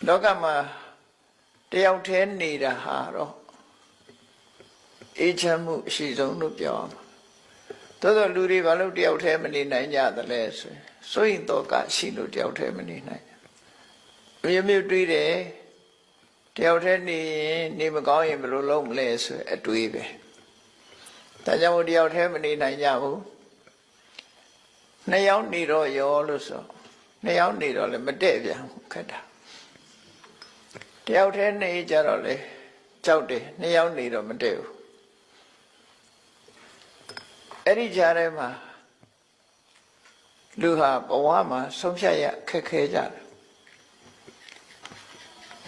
လောကမှာတယောက်တည်းနေတာဟာတော့အေးချမ်းမှုအရှိဆုံးလို့ပြောအောင်သို့သောလူတွေဘာလို့တယောက်တည်းမနေနိုင်ကြသလဲဆိုရင်စိုးရင်တော့ကရှိလို့တယောက်တည်းမနေနိုင်မျိုးမျိုးတွေးတယ်တယောက်တည်းနေရင်နေမကောင်းရင်ဘယ်လိုလုပ်မလဲဆိုအတွေးပဲဒါကြောင့်တယောက်တည်းမနေနိုင်ကြဘူးနှစ်ယောက်နေတော့ရောလို့ဆိုနှစ်ယောက်နေတော့လည်းမတည့်ပြန်ခက်တာတယောက်တည်းနေကြတော့လေကြောက်တယ်နှစ်ယောက်နေတော့မတည့်ဘူးအဲ့ဒီကြားထဲမှာလူဟာဘဝမှာဆုံးဖြတ်ရခက်ခဲကြတယ်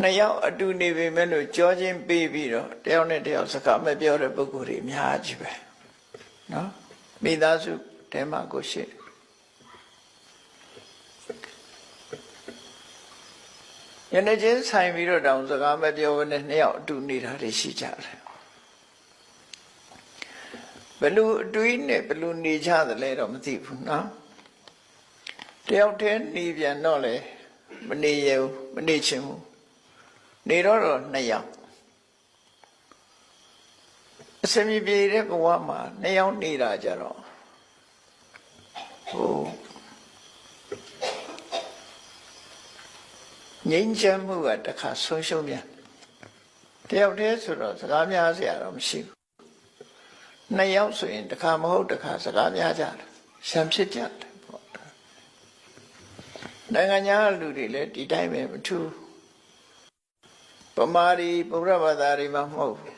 နှစ်ယောက်အတူနေပေမဲ့လို့ကြောချင်းပေးပြီးတော့တယောက်နဲ့တယောက်စကားမပြောတဲ့ပုဂ္ဂိုလ်တွေအများကြီးပဲနော်မိသားစုတဲမှာကိုရှိယနေ့ချင်းဆိုင်ပြီးတော့တောင်စကားမပြောဘဲနဲ့နှစ်ယောက်အတူနေတာတွေရှိကြတယ်ဘယ်လိုအတွေးနဲ့ဘယ်လိုနေကြသလဲတော့မသိဘူးနော်တယောက်တည်းနေပြန်တော့လေမနေရဘူးမနေချင်ဘူးနေတော့နှစ်ယောက်အစမြည်ပြေတဲ့ဘဝမှာနှစ်ယောက်နေတာကြတော့ငြိမ်းချမ်းမှုကတခါဆုံးရှုံးပြန်တယောက်တည်းဆိုတော့စကားများစရာတော့မရှိဘူးနှစ်ယောက်ဆိုရင်တခါမဟုတ်တခါစကားများကြတယ်ရှမ်းဖြစ်ကြတယ်ပေါ့နိုင်ငံခြားလူတွေလည်းဒီတိုင်းပဲမထူးပမာရီဗုဒ္ဓဘာသာတွေမှာမဟုတ်ဘူး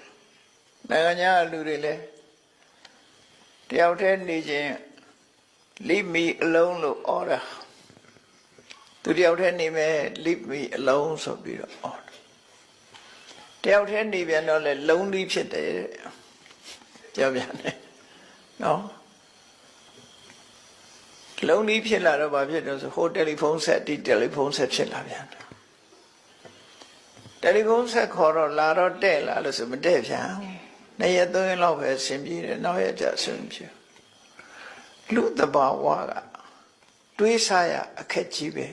နိုင်ငံခြားလူတွေလည်းတယောက်တည်းနေခြင်းleave me alone လို့အော်တာသူတယောက်တည်းနေမယ် leave me alone ဆိုပြီးတော့အော်တယောက်တည်းနေပြန်တော့လေလုံးလေးဖြစ်တယ်ပြောပြန်တယ်နော်လုံးလေးဖြစ်လာတော့ဘာဖြစ်တော့ဆိုဟိုတယ်လီဖုန်းဆက်ဒီတယ်လီဖုန်းဆက်ဖြစ်လာပြန်တယ်တယ်လီဖုန်းဆက်ခေါ်တော့လာတော့တဲ့လာလို့ဆိုမတဲ့ပြန်နှစ်ရက်သုံးရက်လောက်ပဲဆင်ပြေတယ်နောက်ရက်ကျဆင်ပြေလူတဘာဝကတွေးစားရအခက်ကြီးပဲ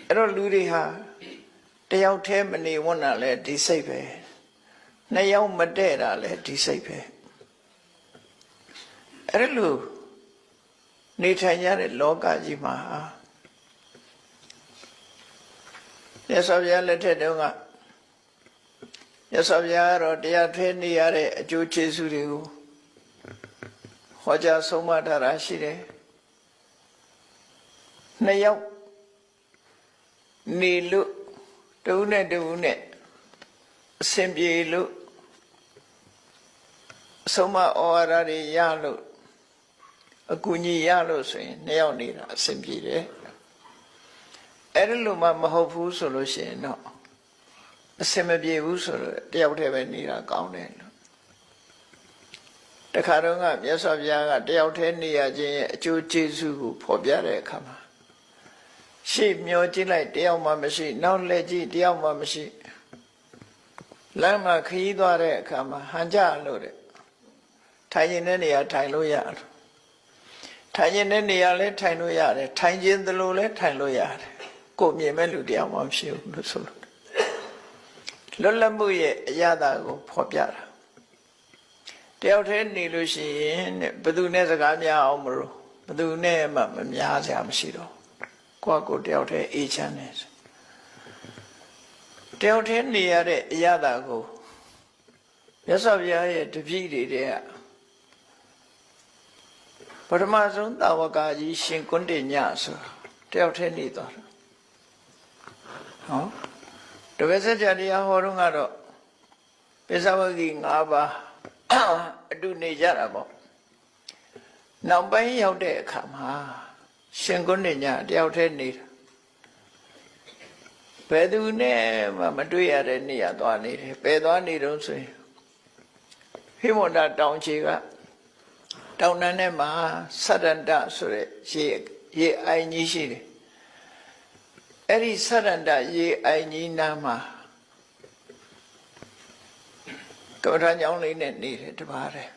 အဲ့တော့လူတွေဟာတယောက်တည်းမနေဝန်းတာလဲဒီစိတ်ပဲနှစ်ယောက်မတည့်တာလဲဒီစိတ်ပဲအဲ့လိုနေထိုင်ရတဲ့လောကကြီးမှာမြတ်စွာဘုရားလက်ထက်တုန်းကမြတ်စွာဘုရားကတော့တရားထွေးနေရတဲ့အကျိုးကျေးဇူးတွေကိုဟောကြားဆုံးမထားတာရှိတယ်နှစ်ယောက်နေလို့တဦးနဲ့တဦးနဲ့အစဉ်ပြေလို့အဆုံးမဩဝါဒတွေရလို့အကူအညီရလို့ဆိုရင်နှစ်ယောက်နေတာအစဉ်ပြေတယ်အဲ့ဒီလိုမှမဟုတ်ဘူးဆိုလို့ရှိရင်တော့အစဉ်မပြေဘူးဆိုတော့တယောက်တည်းပဲနေတာကောင်းတယ်လို့တခါတော့မြတ်စွာဘုရားကတယောက်တည်းနေရခြင်းရဲ့အကျိုးကျေးဇူးကိုဖော်ပြတဲ့အခါမှာရှေ့မျောကြည့်လိုက်တယောက်မှမရှိနောက်လက်ကြည့်တယောက်မှမရှိလမ်းမှာခရီးသွားတဲ့အခါမှာဟန်ကြလို့တဲ့ထိုင်နေတဲ့နေရာထိုင်လို့ရတယ်ထိုင်နေတဲ့နေရာလည်းထိုင်လို့ရတယ်ထိုင်ခြင်းသလိုလည်းထိုင်လို့ရတယ်ကိုမြင်မဲ့လူတယောက်မှမရှိဘူးလို့ဆိုလို့လွတ်လပ်မှုရဲ့အရသာကိုဖော်ပြတာတယောက်တည်းနေလို့ရှိရင်ဘယ်သူနဲ့စကားများအောင်မလို့ဘယ်သူနဲ့မှမများစရာမရှိတော့ကိုတယောက်တည်းအေးချမ်းနေတယောက်တည်းနေရတဲ့အရသာကိုမြတ်စွာဘုရားရဲ့တပည့်တွေတဲ့ပထမဆုံးတာဝကကြီးရှင်ကွန်းတင်ညဆိုတယောက်တည်းနေသွားတာဟောတပည့်ဆက်ကြတရားဟောတော့ကတော့ပိဿဝဂီ၅ပါးအတူနေကြတာပေါ့နောက်ပိုင်းရောက်တဲ့အခါမှာရှင်ကွန်းတင်ညတယောက်တည်းနေတာဘယ်သူနဲ့မှမတွေ့ရတဲ့နေရာသွားနေတယ်ဘယ်သွားနေတော့ဆိုရင်ဟိမန္တတောင်ခြေကတောင်တန်းထဲမှာသတ္တန္တဆိုတဲ့ရေအိုင်ကြီးရှိတယ်အဲ့ဒီသတ္တန္တရေအိုင်ကြီးနားမှာကမ္ဘာညောင်းလေးနဲ့နေတယ်တပါးတယ်